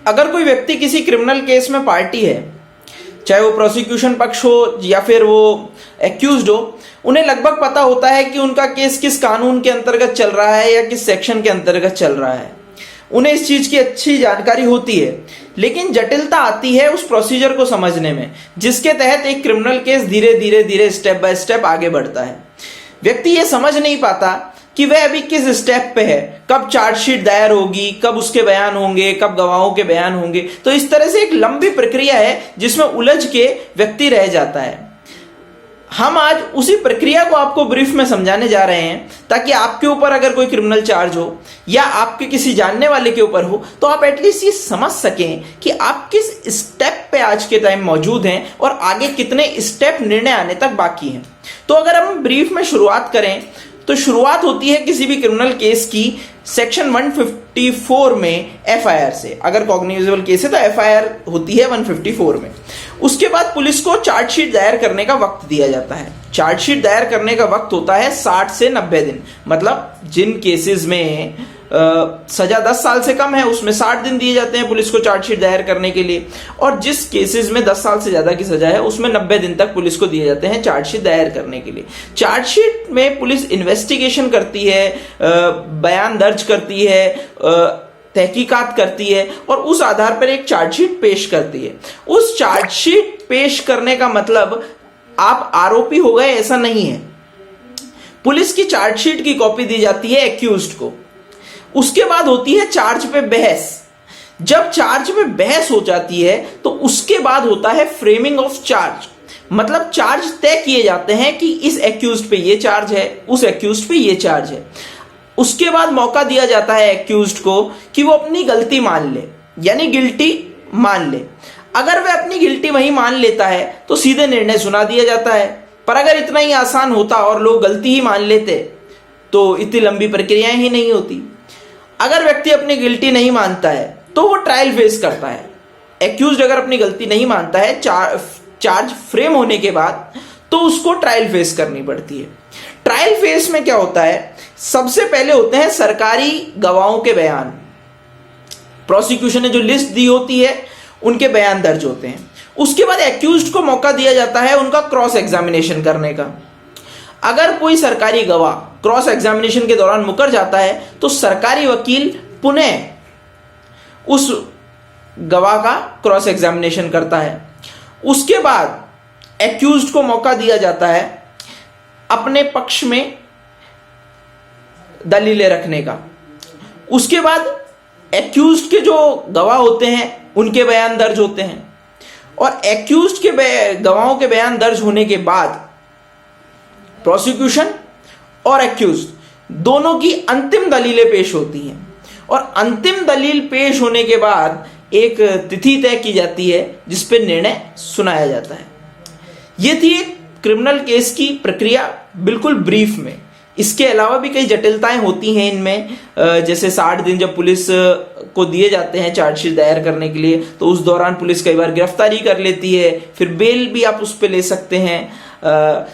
अगर कोई व्यक्ति किसी क्रिमिनल केस में पार्टी है, चाहे वो प्रोसिक्यूशन पक्ष हो या फिर वो एक्यूज्ड हो, उन्हें लगभग पता होता है कि उनका केस किस कानून के अंतर्गत चल रहा है या किस सेक्शन के अंतर्गत चल रहा है। उन्हें इस चीज की अच्छी जानकारी होती है, लेकिन जटिलता आती है उस प्रोसीजर को समझने में जिसके तहत एक क्रिमिनल केस धीरे धीरे धीरे स्टेप बाय स्टेप आगे बढ़ता है। व्यक्ति ये समझ नहीं पाता कि वह अभी किस स्टेप पे है, कब चार्जशीट दायर होगी, कब उसके बयान होंगे, कब गवाहों के बयान होंगे। तो इस तरह से एक लंबी प्रक्रिया है जिसमें उलझ के व्यक्ति रह जाता है। हम आज उसी प्रक्रिया को आपको ब्रीफ में समझाने जा रहे हैं ताकि आपके ऊपर अगर कोई क्रिमिनल चार्ज हो या आपके किसी जानने वाले के ऊपर हो तो आप एटलीस्ट ये समझ सकें कि आप किस स्टेप पे आज के टाइम मौजूद हैं और आगे कितने स्टेप निर्णय आने तक बाकी हैं। तो अगर हम ब्रीफ में शुरुआत करें तो शुरुआत होती है किसी भी क्रिमिनल केस की सेक्शन 154 में एफआईआर से। अगर कॉग्निजेबल केस है तो एफआईआर होती है 154 में। उसके बाद पुलिस को चार्जशीट दायर करने का वक्त दिया जाता है। चार्जशीट दायर करने का वक्त होता है 60 से 90 दिन। मतलब जिन केसेस में सजा 10 साल से कम है उसमें 60 दिन दिए जाते हैं पुलिस को चार्जशीट दायर करने के लिए, और जिस केसेस में 10 साल से ज्यादा की सजा है उसमें 90 दिन तक पुलिस को दिए जाते हैं चार्जशीट दायर करने के लिए। चार्जशीट में पुलिस इन्वेस्टिगेशन करती है, बयान दर्ज करती है, तहकीकात करती है और उस आधार पर एक चार्जशीट पेश करती है। उस चार्जशीट पेश करने का मतलब आप आरोपी हो गए ऐसा नहीं है। पुलिस की चार्जशीट की कॉपी दी जाती है एक्यूज्ड को। उसके बाद होती है चार्ज पे बहस। जब चार्ज पे बहस हो जाती है तो उसके बाद होता है फ्रेमिंग ऑफ चार्ज। मतलब चार्ज तय किए जाते हैं कि इस एक्यूज्ड पे ये चार्ज है, उस एक्यूज्ड पे ये चार्ज है। उसके बाद मौका दिया जाता है एक्यूज्ड को कि वो अपनी गलती मान ले, यानी गिल्टी मान ले। अगर वह अपनी गिल्टी वहीं मान लेता है तो सीधे निर्णय सुना दिया जाता है। पर अगर इतना ही आसान होता और लोग गलती ही मान लेते तो इतनी लंबी प्रक्रियाएं ही नहीं होती। अगर व्यक्ति अपनी गिल्टी नहीं मानता है तो वो ट्रायल फेस करता है। एक्यूज्ड अगर अपनी गलती नहीं मानता है चार्ज फ्रेम होने के बाद तो उसको ट्रायल फेस करनी पड़ती है। ट्रायल फेस में क्या होता है, सबसे पहले होते हैं सरकारी गवाहों के बयान। प्रोसिक्यूशन ने जो लिस्ट दी होती है उनके बयान दर्ज होते हैं। उसके बाद एक्यूज्ड को मौका दिया जाता है उनका क्रॉस एग्जामिनेशन करने का। अगर कोई सरकारी गवाह क्रॉस एग्जामिनेशन के दौरान मुकर जाता है तो सरकारी वकील पुनः उस गवाह का क्रॉस एग्जामिनेशन करता है। उसके बाद एक्यूज्ड को मौका दिया जाता है अपने पक्ष में दलीलें रखने का। उसके बाद एक्यूज्ड के जो गवाह होते हैं उनके बयान दर्ज होते हैं, और एक्यूज्ड के गवाहों के बयान दर्ज होने के बाद प्रोसिक्यूशन और एक्यूज्ड दोनों की अंतिम दलीलें पेश होती हैं, और अंतिम दलील पेश होने के बाद एक तिथि तय की जाती है जिस पर निर्णय सुनाया जाता है। यह थी एक क्रिमिनल केस की प्रक्रिया बिल्कुल ब्रीफ में। इसके अलावा भी कई जटिलताएं होती हैं इनमें, जैसे 60 दिन जब पुलिस को दिए जाते हैं चार्जशीट दायर करने के लिए तो उस दौरान पुलिस कई बार गिरफ्तारी कर लेती है, फिर बेल भी आप उस पर ले सकते हैं।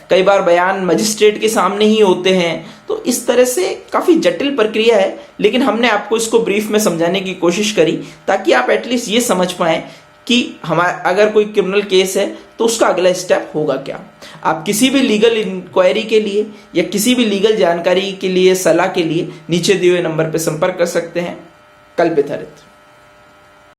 कई बार बयान मजिस्ट्रेट के सामने ही होते हैं। तो इस तरह से काफ़ी जटिल प्रक्रिया है, लेकिन हमने आपको इसको ब्रीफ में समझाने की कोशिश करी ताकि आप एटलीस्ट ये समझ पाएं कि हमारा अगर कोई क्रिमिनल केस है तो उसका अगला स्टेप होगा क्या। आप किसी भी लीगल इंक्वायरी के लिए या किसी भी लीगल जानकारी के लिए, सलाह के लिए नीचे दिए हुए नंबर पर संपर्क कर सकते हैं। कल्पित हरित।